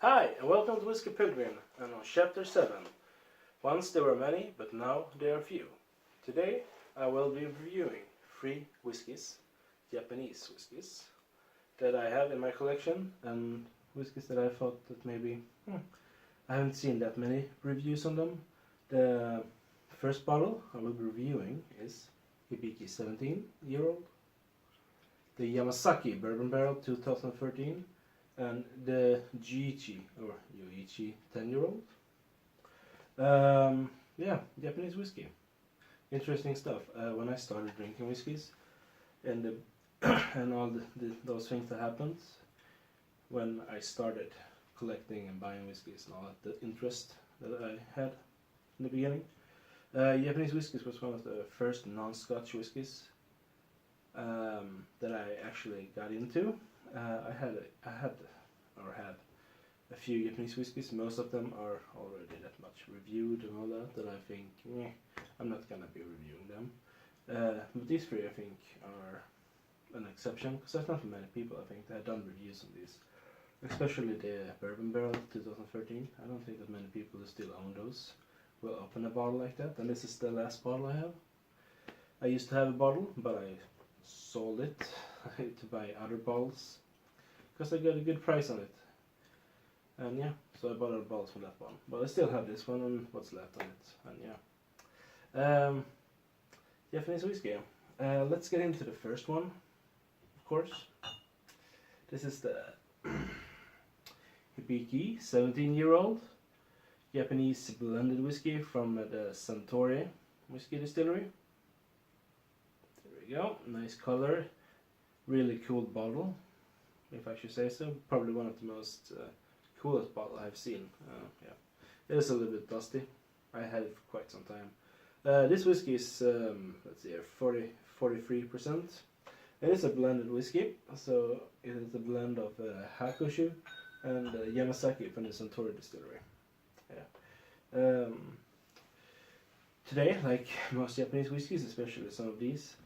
Hi, and welcome to Whiskey Pilgrim, and on Chapter 7. Once there were many, but now there are few. Today I will be reviewing 3 whiskies, Japanese whiskies, that I have in my collection, and whiskies that I thought that maybe I haven't seen that many reviews on them. The first bottle I will be reviewing is Hibiki 17-year-old, the Yamazaki Bourbon Barrel 2013, and the Yoichi 10-year-old. Yeah, Japanese whiskey. Interesting stuff. When I started drinking whiskeys, and and all those things that happened when I started collecting and buying whiskeys and all that, the interest that I had in the beginning. Japanese whiskeys was one of the first non-Scotch whiskeys that I actually got into. I had a few Japanese whiskeys. Most of them are already that much reviewed and all that I think I'm not gonna be reviewing them. But these 3 I think are an exception, because there's not many people I think that have done reviews on these. Especially the Bourbon Barrel 2013. I don't think that many people who still own those will open a bottle like that, and this is the last bottle I have. I used to have a bottle, but I sold it to buy other bottles because I got a good price on it. And yeah, so I bought other bottles from that one. But I still have this one and what's left on it. And yeah. Japanese whiskey. Let's get into the first one, of course. This is the Hibiki 17-year-old Japanese blended whiskey from the Suntory whiskey distillery. There we go. Nice color. Really cool bottle, if I should say so. Probably one of the most coolest bottle I've seen. Yeah, it is a little bit dusty. I had it for quite some time. This whiskey is let's see here, 43%. It is a blended whiskey, so it is a blend of Hakushu and Yamazaki from the Suntory distillery. Yeah. Today, like most Japanese whiskeys, especially some of these,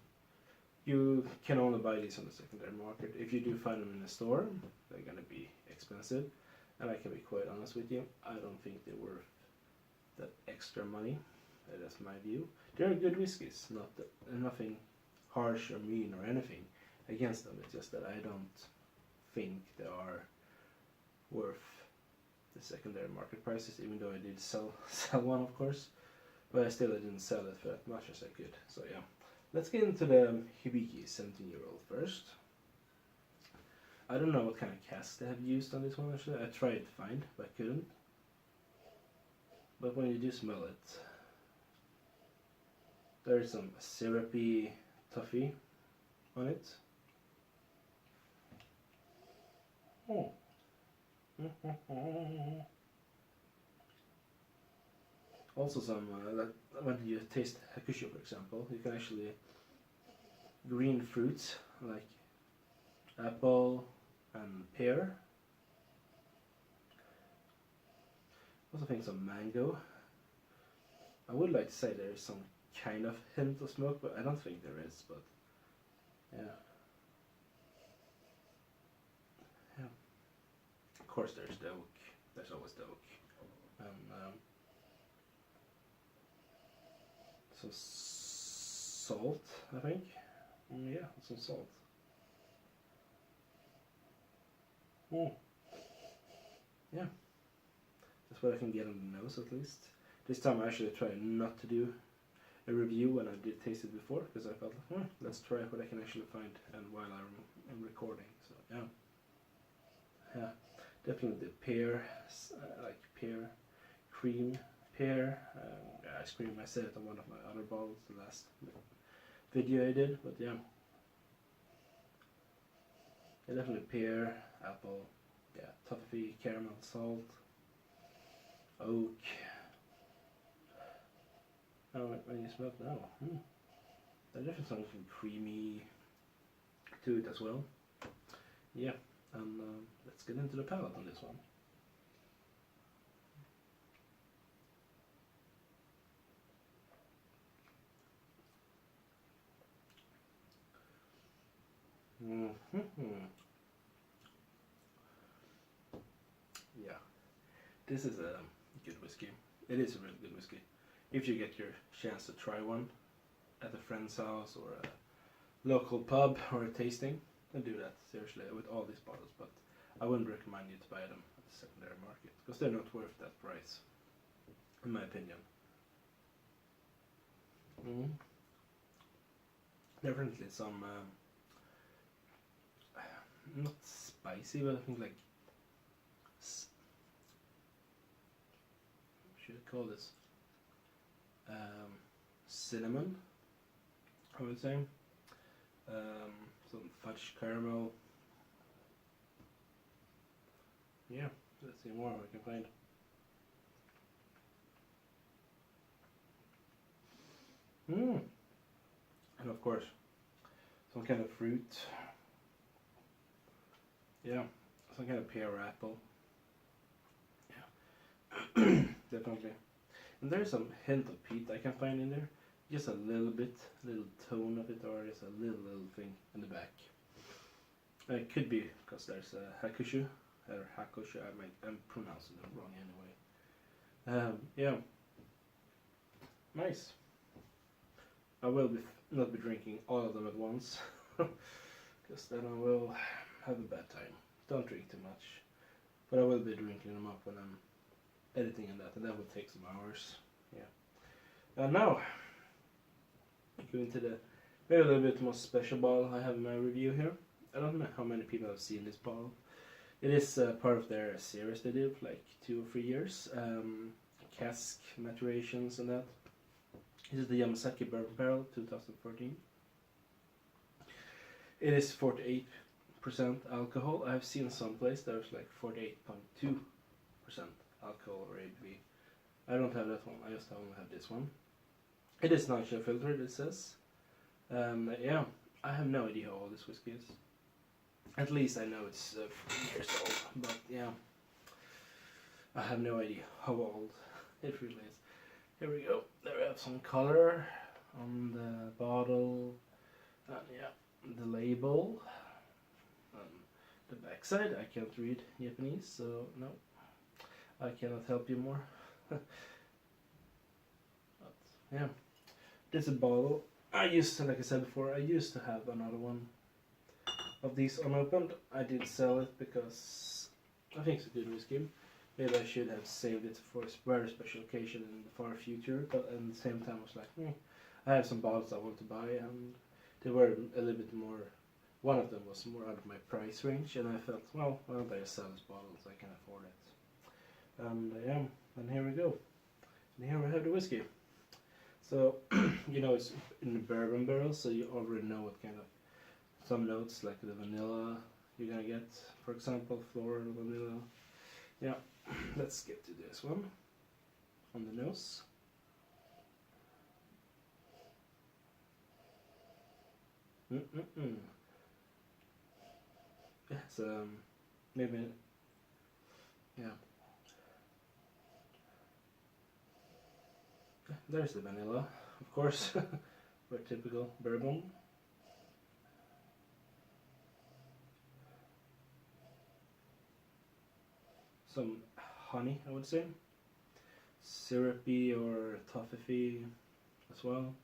you can only buy these on the secondary market. If you do find them in the store, they're gonna be expensive. And I can be quite honest with you, I don't think they're worth that extra money. That's my view. They're good whiskies, nothing harsh or mean or anything against them. It's just that I don't think they are worth the secondary market prices, even though I did sell one, of course. But I didn't sell it for as much as I could. So yeah, let's get into the Hibiki 17-year-old first. I don't know what kind of cask they have used on this one actually. I tried to find, but I couldn't. But when you do smell it, there is some syrupy toffee on it. Oh. Also some, when you taste Hakushu for example, you can actually green fruits like apple and pear. Also think some mango. I would like to say there is some kind of hint of smoke, but I don't think there is, but yeah. Yeah. Of course there's the oak. There's always the oak. And some salt, I think. Yeah, some salt. Yeah, that's what I can get on the nose at least. This time I actually tried not to do a review when I did taste it before, because I felt like, let's try what I can actually find and while I'm recording. So yeah, definitely the pear, like pear, cream, pear, ice cream. I said it on one of my other bottles, the last video I did, but yeah. Yeah, definitely pear, apple, yeah, toffee, caramel, salt, oak. Oh, when you smell it now, there's definitely something creamy to it as well. Yeah, and let's get into the palate on this one. Yeah, This is a good whiskey. It is a really good whiskey. If you get your chance to try one at a friend's house or a local pub or a tasting, then do that, seriously, with all these bottles. But I wouldn't recommend you to buy them at the secondary market, because they're not worth that price, in my opinion. Definitely some, not spicy, but I think like, should I call this, cinnamon, I would say. Some fudge caramel. Yeah, let's see more I can find. And of course, some kind of fruit. Yeah, some kind of pear apple. Yeah, definitely. And there's some hint of peat I can find in there. Just a little bit, little tone of it, or just a little thing in the back. It could be because there's a hakushu, or hakushu, I'm pronouncing it wrong anyway. Yeah, nice. I will not be drinking all of them at once, because then I will have a bad time. Don't drink too much, but I will be drinking them up when I'm editing and that will take some hours. Yeah. Now, going to the maybe a little bit more special bottle I have in my review here. I don't know how many people have seen this bottle. It is part of their series they did, like 2 or 3 years. Cask maturations and that. This is the Yamazaki Bourbon Barrel 2014. It is 48% alcohol. I've seen some place there's like 48.2% alcohol or ABV. I don't have that one, I just only have this one. It is not filtered, it says. Yeah, I have no idea how old this whiskey is. At least I know it's 4 years old, but yeah, I have no idea how old it really is. Here we go. There we have some color on the bottle, and yeah, the label. The backside, I can't read Japanese, so no, I cannot help you more. But yeah, this is a bottle. I used to, like I said before, I used to have another one of these unopened. I did sell it because I think it's a good whiskey. Maybe I should have saved it for a very special occasion in the far future, but at the same time I was like, I have some bottles I want to buy, and they were a little bit more, one of them was more out of my price range, and I felt, well, why don't I just sell this bottle so I can afford it. And yeah, and here we go. And here we have the whiskey. So, you know, it's in the bourbon barrel, so you already know what kind of, some notes like the vanilla you're gonna get, for example, floral vanilla. Yeah, let's get to this one on the nose. It's maybe, yeah. There's the vanilla, of course, very typical bourbon. Some honey, I would say. Syrupy or toffee as well.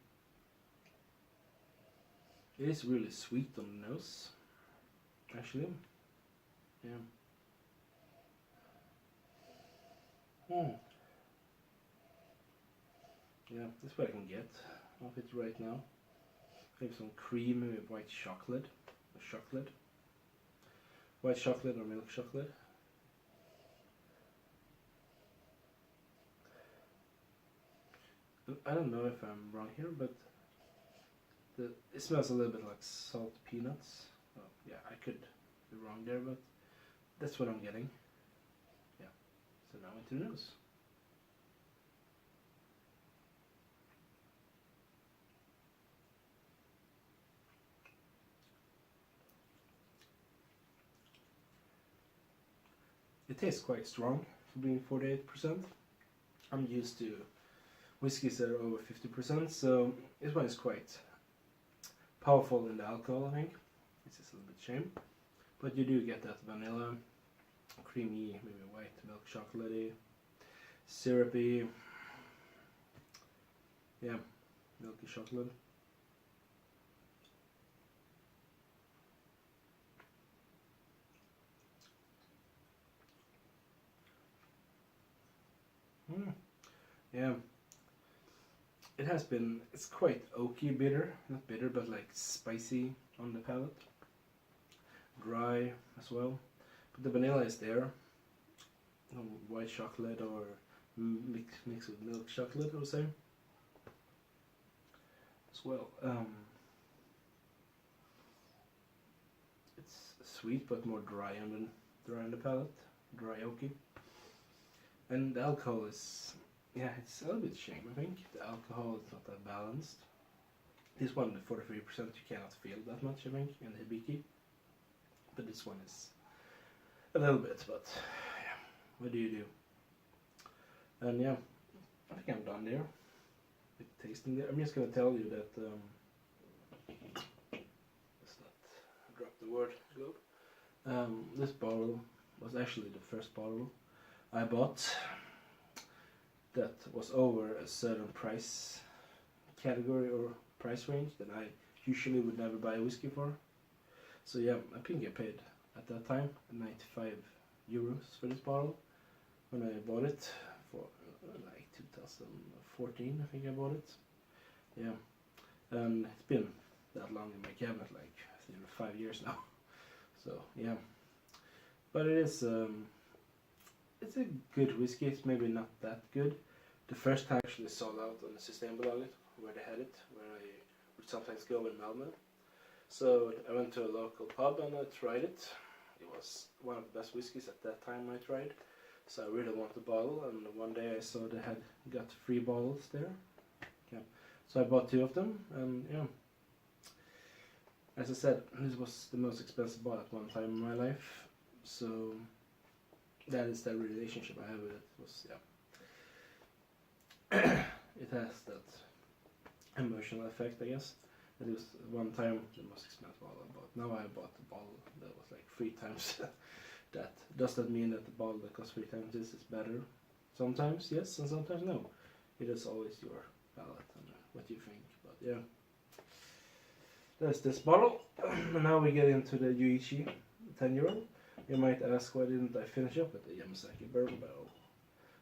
It is really sweet on the nose, actually. Yeah. Yeah, that's what I can get of it right now. Maybe some cream with white chocolate. White chocolate or milk chocolate. I don't know if I'm wrong here, but it smells a little bit like salt peanuts. Oh, yeah, I could be wrong there, but that's what I'm getting. Yeah, so now into the nose. It tastes quite strong for being 48%. I'm used to whiskeys that are over 50%, so this one is quite powerful in the alcohol, I think. This is a little bit shame. But you do get that vanilla, creamy, maybe white milk chocolatey. syrupy, yeah, milky chocolate. Yeah, it has been, it's quite oaky bitter, not bitter but like spicy on the palate, dry as well, but the vanilla is there. White chocolate or mix with milk chocolate, I would say, as well. It's sweet but more dry on the palate, dry oaky. And the alcohol is, yeah, it's a little bit shame, I think. The alcohol is not that balanced. This one, the 43%, you cannot feel that much, I think, in the Hibiki. But this one is a little bit, but yeah, what do you do? And yeah, I think I'm done there with tasting there. I'm just gonna tell you that, let's not drop the word globe. This bottle was actually the first bottle I bought that was over a certain price category or price range that I usually would never buy a whiskey for. So yeah, I think I paid at that time 95 euros for this bottle when I bought it for like 2014, I think I bought it. Yeah, and it's been that long in my cabinet, like 5 years now. So yeah, but it is it's a good whiskey. It's maybe not that good. The first time I actually sold out on the Systembolaget where they had it, where I would sometimes go in Malmö. So I went to a local pub and I tried it. It was one of the best whiskeys at that time I tried. So I really wanted a bottle, and one day I saw they had got 3 bottles there. Yeah. So I bought 2 of them, and yeah. As I said, this was the most expensive bottle at one time in my life. So that is the relationship I have with it. Was, yeah. It has that emotional effect, I guess. It was one time the most expensive bottle I bought. Now I bought a bottle that was like 3 times that. Does that mean that the bottle that costs 3 times this is better? Sometimes yes, and sometimes no. It is always your palate and what you think. But yeah, that's this bottle. And now we get into the Yoichi 10-year-old. You might ask, why didn't I finish up with the Yamazaki Bourbon barrel?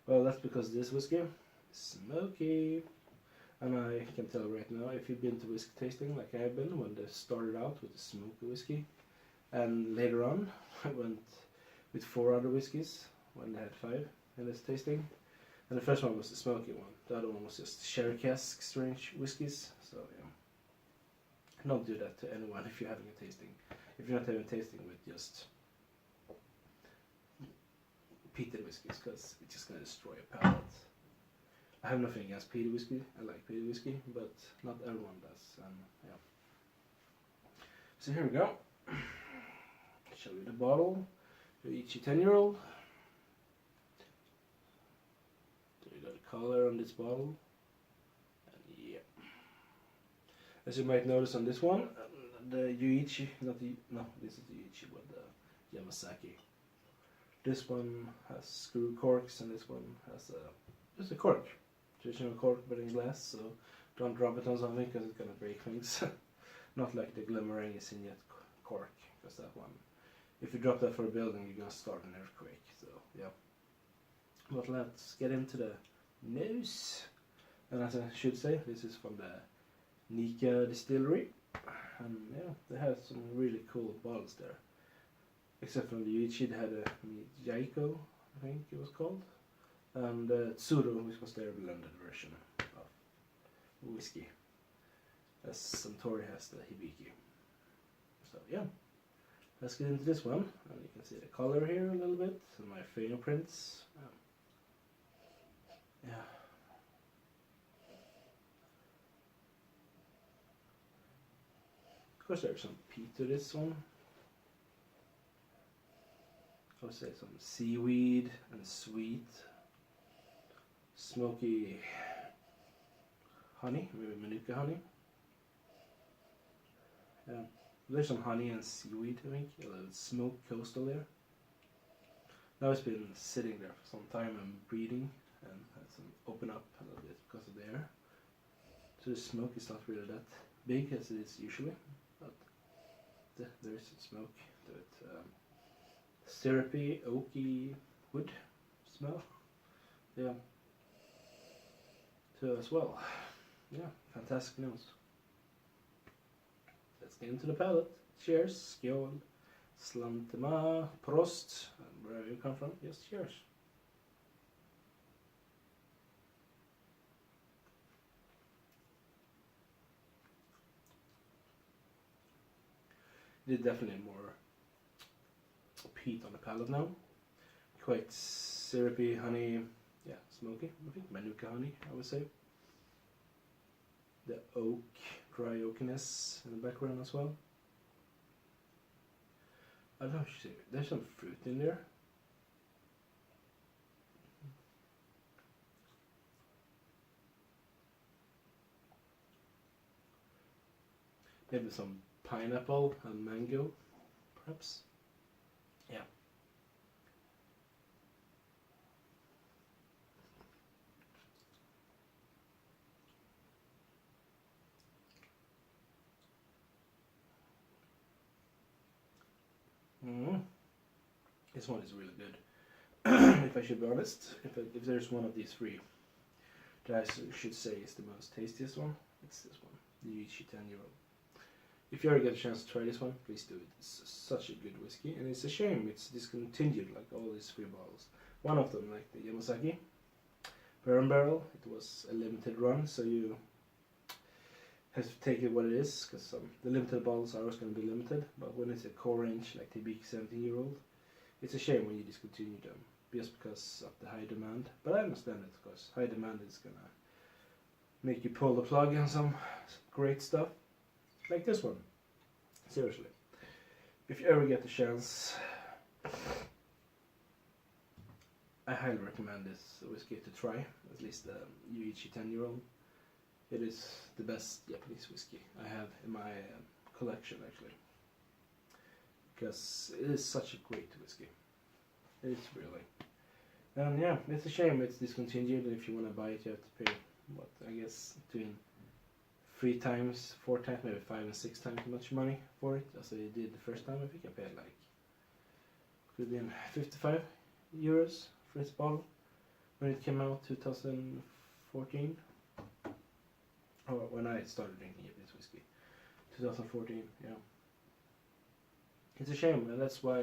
Well, that's because this whiskey is smoky. And I can tell right now, if you've been to whiskey tasting like I've been, when they started out with the smoky whiskey, and later on I went with 4 other whiskies when they had 5 in this tasting. And the first one was the smoky one. The other one was just sherry cask strange whiskies. So yeah, don't do that to anyone if you're having a tasting. If you're not having a tasting with just peated whiskies, because it's just gonna destroy your palate. I have nothing against peated whiskey. I like peated whiskey, but not everyone does. And yeah. So here we go. Show you the bottle. Yoichi 10-year-old. So you got a color on this bottle. And yeah. As you might notice on this one, the Yoichi, this is the Yoichi, but the Yamazaki. This one has screw corks, and this one has just a cork. Traditional cork, but in glass, so don't drop it on something because it's gonna break things. Not like the Glimmerang is in yet cork, because that one, if you drop that for a building, you're gonna start an earthquake. So yeah. But let's get into the nose. And as I should say, this is from the Nika distillery, and yeah, they have some really cool bottles there. Except from the Yoichi, they had a Jaiko, I think it was called. And Tsuru, which was their blended version of whiskey, as Suntory has the Hibiki. So yeah, let's get into this one, and you can see the color here a little bit, and my fingerprints. Yeah. Of course there's some peat to this one. I would say some seaweed and sweet. Smoky honey, maybe Manuka honey. Yeah, there's some honey and seaweed, I think. A little smoke coastal there. Now it's been sitting there for some time and breeding, and has some open up a little bit because of the air. So the smoke is not really that big as it is usually, but there is some smoke to it. Syrupy, oaky wood smell. Yeah. So as well. Yeah, fantastic nose. Let's get into the palate. Cheers, skål, slantema, prost, and wherever you come from, yes, cheers. It is definitely more peat on the palate now. Quite syrupy, honey, yeah, smoky. I think Manuka honey, I would say. The oak, dry oakiness in the background as well. I don't know, there's some fruit in there. Maybe some pineapple and mango, perhaps. Yeah. This one is really good. If I should be honest, if there's one of these three that I should say is the most tastiest one, it's this one, the Yoichi 10-year-old. If you ever get a chance to try this one, please do it. It's such a good whiskey, and it's a shame it's discontinued like all these three bottles. One of them, like the Yamazaki Bourbon barrel, it was a limited run, so you have to take it what it is, because the limited bottles are always going to be limited, but when it's a core range like the Hibiki 17-year-old, it's a shame when you discontinue them, just because of the high demand. But I understand it, because high demand is going to make you pull the plug on some great stuff. Like this one. Seriously. If you ever get the chance, I highly recommend this whiskey to try. At least the Yoichi 10-year-old. It is the best Japanese whiskey I have in my collection, actually. Because it is such a great whiskey. It is really. And yeah, it's a shame it's discontinued. If you want to buy it, you have to pay, what, I guess, between 3 times, 4 times, maybe 5 and 6 times as much money for it as I did the first time. I think I paid like, could have been 55 euros for this bottle when it came out 2014. Or when I started drinking Japanese whiskey, 2014, yeah. It's a shame, and that's why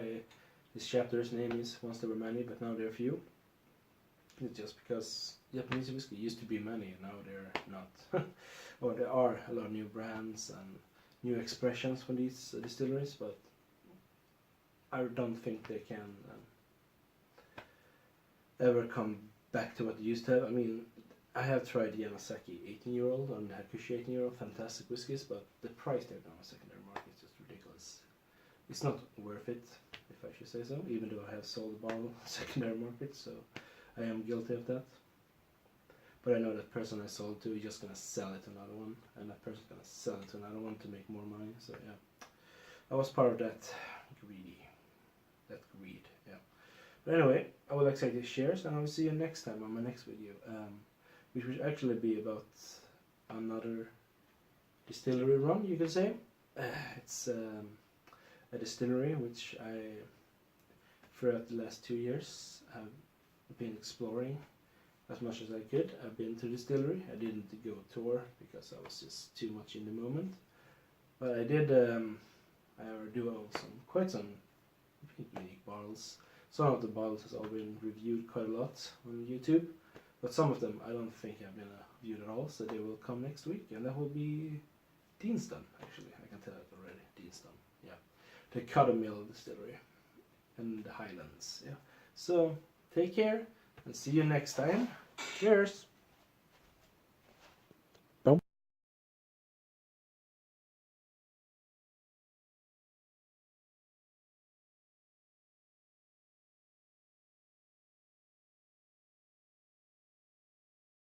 this chapter's name is Once There Were Many, but now there are few. It's just because Japanese whiskey used to be many, and now they're not. Or there are a lot of new brands and new expressions from these distilleries, but I don't think they can ever come back to what they used to have. I mean, I have tried the Yamazaki 18-year-old and the Hakushi 18-year-old, fantastic whiskies, but the price they're on the secondary market is just ridiculous. It's not worth it, if I should say so, even though I have sold a bottle on the secondary market, so I am guilty of that. But I know that person I sold to is just going to sell it to another one, and that person's going to sell it to another one to make more money, so yeah. I was part of that greed, yeah. But anyway, I would like to say this cheers, and I will see you next time on my next video, which will actually be about another distillery run, you could say. It's a distillery which I, throughout the last 2 years, have been exploring as much as I could. I've been to the distillery. I didn't go tour because I was just too much in the moment. But I did do quite some unique bottles. Some of the bottles has all been reviewed quite a lot on YouTube, but some of them I don't think have been viewed at all, so they will come next week, and that will be Deanston, actually. I can tell it already, Deanston, yeah. The Cuttermill Distillery in the Highlands, yeah. So, take care, and see you next time. Cheers!